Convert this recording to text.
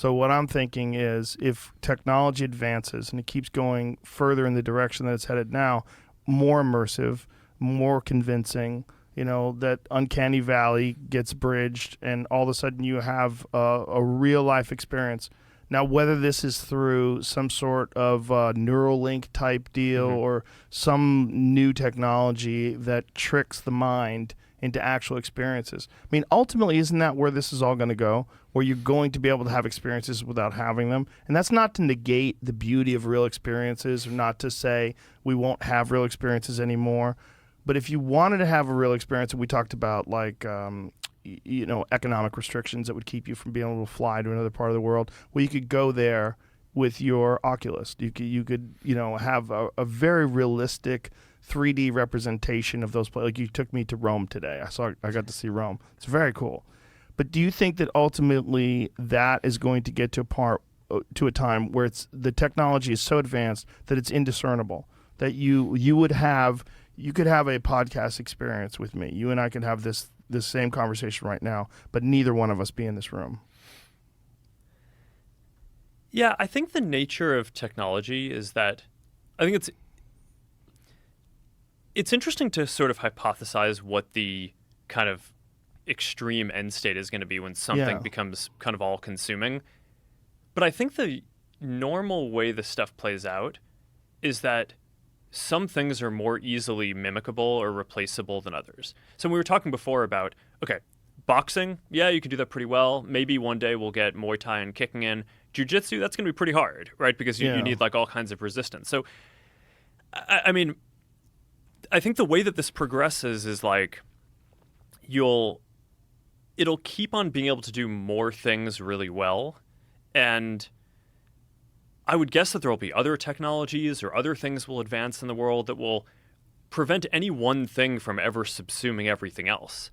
So what I'm thinking is if technology advances and it keeps going further in the direction that it's headed now, more immersive, more convincing, that uncanny valley gets bridged and all of a sudden you have a real life experience. Now, whether this is through some sort of Neuralink type deal or some new technology that tricks the mind into actual experiences. I mean, ultimately, isn't that where this is all going to go? Where you're going to be able to have experiences without having them? And that's not to negate the beauty of real experiences or not to say we won't have real experiences anymore. But if you wanted to have a real experience, and we talked about like, economic restrictions that would keep you from being able to fly to another part of the world, well, you could go there with your Oculus. You could have a very realistic 3D representation of those places. Like you took me to Rome today. I got to see Rome. It's very cool. But do you think that ultimately that is going to get to a time where the technology is so advanced that it's indiscernible, that you could have a podcast experience with me. You and I could have this same conversation right now, but neither one of us be in this room. Yeah, I think the nature of technology is that I think it's interesting to sort of hypothesize what the kind of extreme end state is going to be when something becomes kind of all-consuming. But I think the normal way this stuff plays out is that some things are more easily mimicable or replaceable than others. So we were talking before about, okay, boxing, yeah, you can do that pretty well. Maybe one day we'll get Muay Thai and kicking in. Jiu-Jitsu, that's going to be pretty hard, right? Because you need like all kinds of resistance. So, I mean, I think the way that this progresses is like it'll keep on being able to do more things really well. And I would guess that there will be other technologies or other things will advance in the world that will prevent any one thing from ever subsuming everything else.